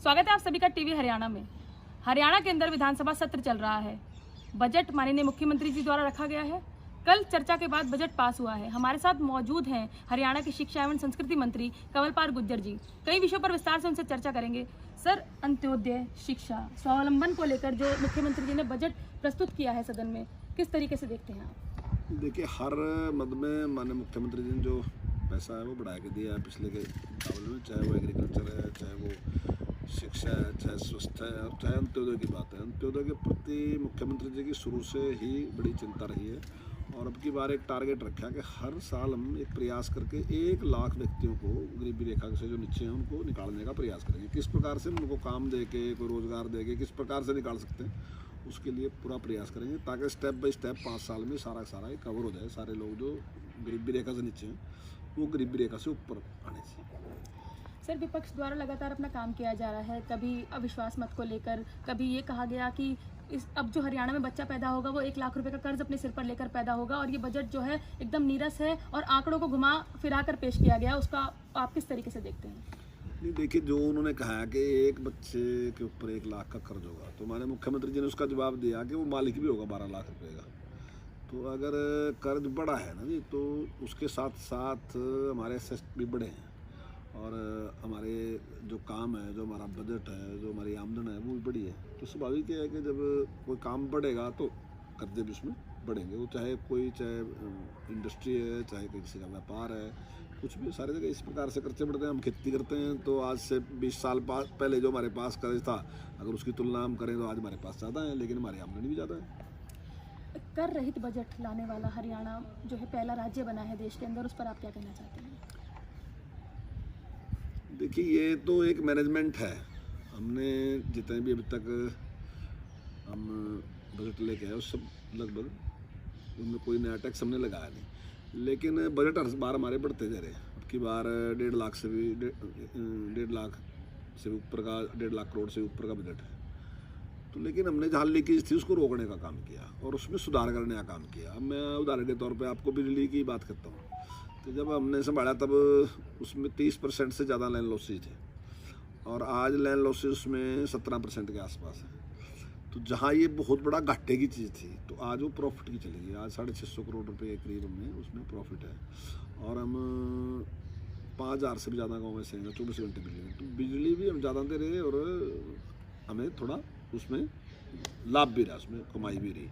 स्वागत है आप सभी का टीवी हरियाणा में। हरियाणा के अंदर विधानसभा सत्र चल रहा है। बजट माननीय मुख्यमंत्री जी द्वारा रखा गया है। कल चर्चा के बाद बजट पास हुआ है। हमारे साथ मौजूद हैं हरियाणा के शिक्षा एवं संस्कृति मंत्री कंवरपाल गुर्जर जी। कई विषयों पर विस्तार से उनसे चर्चा करेंगे। सर, अंत्योदय, शिक्षा, स्वावलंबन को लेकर जो मुख्यमंत्री जी ने बजट प्रस्तुत किया है सदन में, किस तरीके से देखते हैं आप? देखिए, हर मद में माननीय मुख्यमंत्री जी ने जो पैसा है वो बढ़ा के दिया है पिछले के मुकाबले में, चाहे वो एग्रीकल्चर है, चाहे वो शिक्षा है, चाहे स्वास्थ्य है और चाहे अंत्योदय की बात है। अंत्योदय के प्रति मुख्यमंत्री जी की शुरू से ही बड़ी चिंता रही है और अब की बार एक टारगेट रखा कि हर साल हम एक प्रयास करके 1 लाख व्यक्तियों को गरीबी रेखा से जो नीचे हैं उनको निकालने का प्रयास करेंगे। किस प्रकार से उनको काम दे के, कोई रोज़गार दे के किस प्रकार से निकाल सकते हैं उसके लिए पूरा प्रयास करेंगे, ताकि स्टेप बाय स्टेप 5 साल में सारा सारा ये कवर हो जाए। सारे लोग जो गरीबी रेखा से नीचे हैं वो गरीबी रेखा से ऊपर आने चाहिए। सर, विपक्ष द्वारा लगातार अपना काम किया जा रहा है। कभी अविश्वास मत को लेकर, कभी ये कहा गया कि अब जो हरियाणा में बच्चा पैदा होगा वो 1 लाख रुपए का कर्ज अपने सिर पर लेकर पैदा होगा और ये बजट जो है एकदम नीरस है और आंकड़ों को घुमा फिरा कर पेश किया गया। उसका आप किस तरीके से देखते हैं? नहीं, देखिए, जो उन्होंने कहा कि एक बच्चे के ऊपर 1 लाख का कर्ज होगा, तो माननीय मुख्यमंत्री जी ने उसका जवाब दिया कि वो मालिक भी होगा 12 लाख रुपए का। तो अगर कर्ज बड़ा है ना जी, तो उसके साथ साथ हमारे एसेट भी बढ़े हैं और हमारे जो काम है, जो हमारा बजट है, जो हमारी आमदन है वो भी बड़ी है। तो स्वाभाविक है कि जब कोई काम बढ़ेगा तो कर्जे भी उसमें बढ़ेंगे। वो चाहे इंडस्ट्री है, चाहे किसी का व्यापार है, कुछ भी सारी जगह इस प्रकार से खर्चे बढ़ते हैं। हम खेती करते हैं तो आज से 20 साल पहले जो हमारे पास कर्ज था, अगर उसकी तुलना हम करें तो आज हमारे पास ज़्यादा है, लेकिन हमारी आमदनी भी ज़्यादा है। कर रहित बजट लाने वाला हरियाणा जो है पहला राज्य बना है देश के अंदर, उस पर आप क्या कहना चाहते हैं? देखिए, ये तो एक मैनेजमेंट है। हमने जितने भी अभी तक हम बजट लेके आए उस सब लगभग उनमें कोई नया टैक्स हमने लगाया नहीं, लेकिन बजट हर बार हमारे बढ़ते जा रहे हैं। अब की बार 1.5 लाख से भी 1.5 लाख से ऊपर का 1.5 लाख करोड़ से ऊपर का बजट है। तो लेकिन हमने जहाँ लीकेज थी उसको रोकने का काम किया और उसमें सुधार करने का काम किया। अब मैं उदाहरण के तौर पे आपको बिजली की बात करता हूँ। तो जब हमने संभाला तब उसमें 30% से ज़्यादा लैंड लॉसेज थे और आज लैंड लॉसेज उसमें 17% के आसपास है। तो जहाँ ये बहुत बड़ा घाटे की चीज़ थी तो आज वो प्रॉफिट की चली गई। आज 650 करोड़ रुपए के करीब हमें उसमें प्रॉफिट है और हम 5000 से भी ज़्यादा गाँव में से 24 घंटे बिजली, तो बिजली भी हम ज़्यादा दे रहे और हमें थोड़ा उसमें लाभ भी रहा, उसमें कमाई भी रही।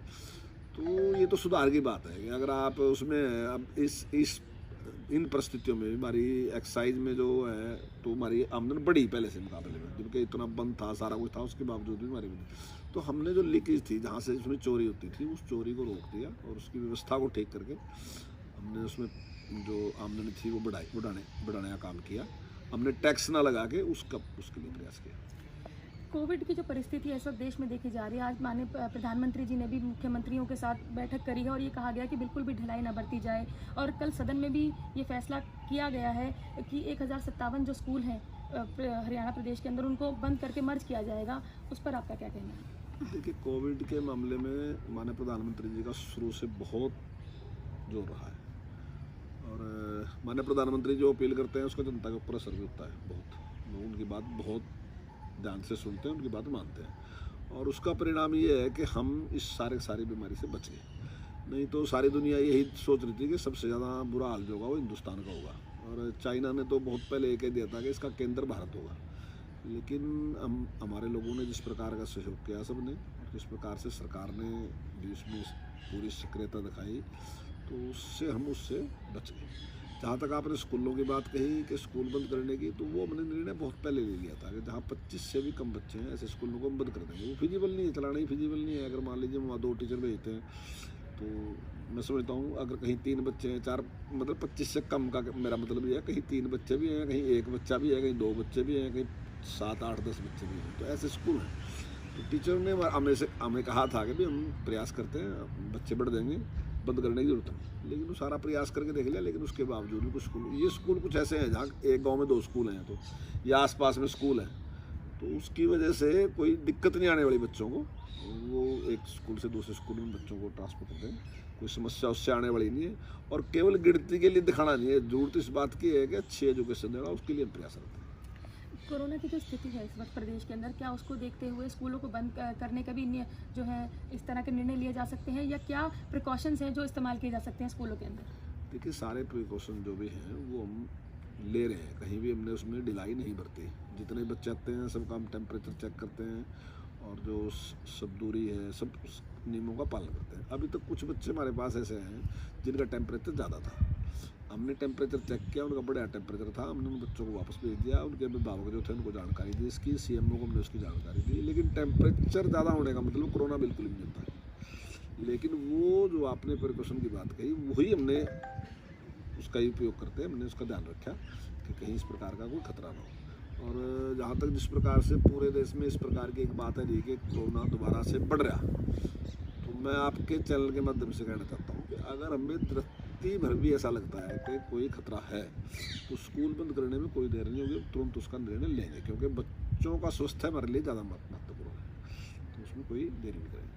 तो ये तो सुधार की बात है कि अगर आप उसमें अब इन परिस्थितियों में हमारी एक्साइज में जो है तो हमारी आमदन बढ़ी पहले से मुकाबले में, जबकि इतना बंद था, सारा कुछ था, उसके बावजूद भी हमारी तो हमने जो लीकेज थी जहाँ से उसमें चोरी होती थी उस चोरी को रोक दिया और उसकी व्यवस्था को ठीक करके हमने उसमें जो आमदनी थी वो बढ़ाने का काम किया। हमने टैक्स ना लगा के उसके लिए प्रयास किया। कोविड की जो परिस्थिति है इस वक्त देश में देखी जा रही है, आज माननीय प्रधानमंत्री जी ने भी मुख्यमंत्रियों के साथ बैठक करी है और ये कहा गया कि बिल्कुल भी ढिलाई ना बरती जाए और कल सदन में भी ये फैसला किया गया है कि 1057 जो स्कूल हैं हरियाणा प्रदेश के अंदर उनको बंद करके मर्ज किया जाएगा। उस पर आपका क्या कहना है? देखिए, कोविड के मामले में माननीय प्रधानमंत्री जी का शुरू से बहुत जोर रहा है और माननीय प्रधानमंत्री जो अपील करते हैं उसका जनता के ऊपर असर भी होता है बहुत। लोग उनकी बात बहुत ध्यान से सुनते हैं, उनकी बात मानते हैं और उसका परिणाम ये है कि हम इस सारी बीमारी से बच गए। नहीं तो सारी दुनिया यही सोच रही थी कि सबसे ज़्यादा बुरा हाल जो होगा वो हिंदुस्तान का होगा और चाइना ने तो बहुत पहले ये कह दिया था कि इसका केंद्र भारत होगा। लेकिन हमारे लोगों ने जिस प्रकार का सहयोग किया सबने, जिस प्रकार से सरकार ने भी उसमें पूरी सक्रियता दिखाई, तो उससे बच गए। जहाँ तक आपने स्कूलों की बात कही कि स्कूल बंद करने की, तो वो हमने निर्णय बहुत पहले ले लिया था कि जहाँ 25 से भी कम बच्चे हैं ऐसे स्कूलों को हम बंद कर देंगे। वो फिजिबल नहीं है, चलाना ही फिजिबल नहीं है। अगर मान लीजिए वहाँ 2 टीचर भेजते हैं तो मैं समझता हूँ अगर कहीं 3 बच्चे हैं, 4 मतलब 25 से कम का मेरा मतलब ये है, कहीं 3 बच्चे भी हैं, कहीं 1 बच्चा भी है, कहीं 2 बच्चे भी हैं, कहीं 7, 8, 10 बच्चे भी हैं, तो ऐसे स्कूल हैं। तो टीचर ने हमें कहा था कि भी हम प्रयास करते हैं, बच्चे बढ़ देंगे, बंद करने की जरूरत नहीं। लेकिन वो सारा प्रयास करके देख लिया, लेकिन उसके बावजूद भी कुछ स्कूल कुछ ऐसे हैं जहाँ एक गांव में 2 स्कूल हैं तो या आसपास में स्कूल हैं, तो उसकी वजह से कोई दिक्कत नहीं आने वाली बच्चों को। वो एक स्कूल से दूसरे स्कूल में बच्चों को ट्रांसफर करते हैं, कोई समस्या उससे आने वाली नहीं है और केवल गिनती के लिए दिखाना नहीं है। जरूरत इस बात की है कि अच्छी एजुकेशन देना, उसके लिए हम प्रयास करते हैं। कोरोना की जो स्थिति है इस वक्त प्रदेश के अंदर, क्या उसको देखते हुए स्कूलों को बंद करने का भी जो है इस तरह के निर्णय लिए जा सकते हैं, या क्या प्रिकॉशंस हैं जो इस्तेमाल किए जा सकते हैं स्कूलों के अंदर? देखिए, सारे प्रिकॉशन जो भी हैं वो हम ले रहे हैं, कहीं भी हमने उसमें ढिलाई नहीं बरती। जितने बच्चे आते हैं सबका हम टेम्परेचर चेक करते हैं और जो सब दूरी है सब नियमों का पालन करते हैं। अभी तक कुछ बच्चे हमारे पास ऐसे हैं जिनका टेम्परेचर ज़्यादा था, हमने टेम्परेचर चेक किया, उनका बढ़िया टेम्परेचर था, हमने उन बच्चों को वापस भेज दिया। उनके अभिभावक जो थे उनको जानकारी दी इसकी, सीएमओ को हमने उसकी जानकारी दी। लेकिन टेम्परेचर ज़्यादा होने का मतलब कोरोना बिल्कुल नहीं होता है। लेकिन वो जो आपने प्रिकॉशन की बात कही वही हमने उसका ही उपयोग करते हैं, हमने उसका ध्यान रखा कि कहीं इस प्रकार का कोई खतरा ना हो। और जहाँ तक जिस प्रकार से पूरे देश में इस प्रकार की एक बात है रही कि कोरोना दोबारा से बढ़ रहा, तो मैं आपके चैनल के माध्यम से कहना चाहता हूँ कि अगर हमें दृष्टि भर भी ऐसा लगता है कि कोई खतरा है तो स्कूल बंद करने में कोई देर नहीं होगी, तुरंत उसका निर्णय लेंगे, क्योंकि बच्चों का स्वास्थ्य हमारे लिए ज़्यादा महत्वपूर्ण है, तो उसमें कोई देरी नहीं करेंगे।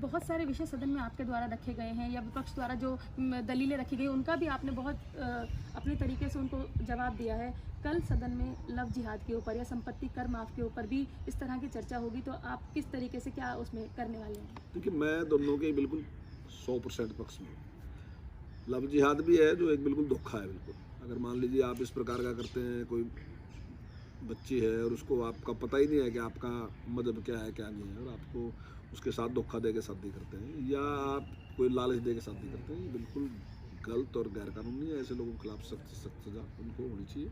बहुत सारे विषय सदन में आपके द्वारा रखे गए हैं या विपक्ष द्वारा जो दलीलें रखी गई उनका भी आपने बहुत अपने तरीके से उनको जवाब दिया है। कल सदन में लव जिहाद के ऊपर या संपत्ति कर माफ के ऊपर भी इस तरह की चर्चा होगी, तो आप किस तरीके से क्या उसमें करने वाले हैं? देखिए, मैं दोनों के बिल्कुल 100% पक्ष में हूँ। लव जिहाद भी है जो एक बिल्कुल धोखा है बिल्कुल। अगर मान लीजिए आप इस प्रकार का करते हैं, कोई बच्ची है और उसको आपका पता ही नहीं है कि आपका मजहब क्या है क्या नहीं है, और आपको उसके साथ धोखा दे के शादी करते हैं या आप कोई लालच दे के शादी करते हैं, ये बिल्कुल गलत और गैर कानूनी है। ऐसे लोगों के खिलाफ सख्त सजा उनको होनी चाहिए,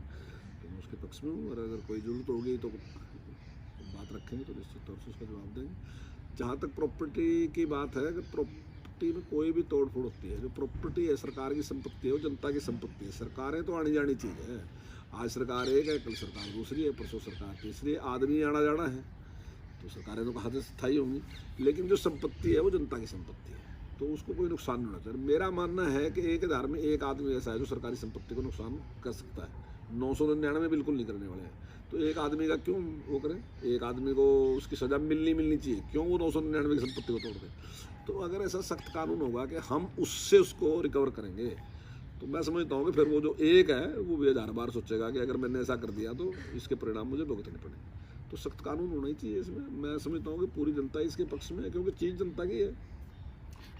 तो मैं उसके पक्ष में हूँ। और अगर कोई जरूरत होगी तो बात रखेंगे तो निश्चित तौर से उसका जवाब देंगे। जहाँ तक प्रॉपर्टी की बात है, अगर प्रॉपर्टी में कोई भी तोड़ फोड़ होती है, जो प्रॉपर्टी है सरकार की संपत्ति है, वो जनता की संपत्ति है। सरकारें तो आनी जानी चीज़ है, आज सरकार एक है, कल सरकार दूसरी है, परसों सरकार तीसरी है, आदमी आना जाना है, तो सरकारें तो कहाँ से स्थायी होंगी। लेकिन जो संपत्ति है वो जनता की संपत्ति है, तो उसको कोई नुकसान नहीं होना चाहिए। मेरा मानना है कि एक आधार में एक आदमी ऐसा है जो सरकारी संपत्ति को नुकसान कर सकता है, 999 बिल्कुल नहीं करने वाले हैं, तो एक आदमी का क्यों वो करें? एक आदमी को उसकी सज़ा मिलनी चाहिए, क्यों वो 999 की संपत्ति को तोड़ दे? तो अगर ऐसा सख्त कानून होगा कि हम उससे उसको रिकवर करेंगे, तो मैं समझता हूँ कि फिर वो जो एक है वो भी 1000 बार सोचेगा कि अगर मैंने ऐसा कर दिया तो इसके परिणाम मुझे भुगतने पड़े। तो सख्त कानून होना ही चाहिए इसमें। मैं समझता हूँ कि पूरी जनता इसके पक्ष में है, क्योंकि चीज़ जनता की है।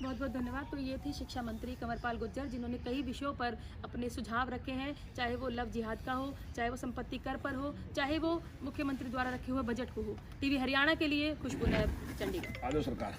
बहुत बहुत धन्यवाद। तो ये थे शिक्षा मंत्री कंवरपाल गुर्जर, जिन्होंने कई विषयों पर अपने सुझाव रखे हैं, चाहे वो लव जिहाद का हो, चाहे वो संपत्ति कर पर हो, चाहे वो मुख्यमंत्री द्वारा रखे हुए बजट को हो। टीवी हरियाणा के लिए खुशबू नैब, चंडीगढ़। आ जाओ सरकार।